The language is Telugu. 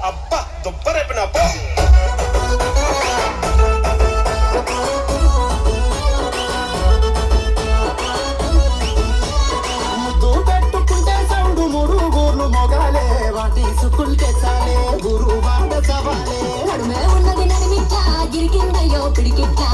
అబ్బా దుబ్బరేపు నా పో. ముద్దు పెట్టుకుంటే సౌండు మురుగురు మొగాలే వాటి సుకుల్కే చాలే గురు వాడ సవాలే నడుమే ఉన్నది నడిమిట్లా గిరికిందయ్యో పిడికిట్లా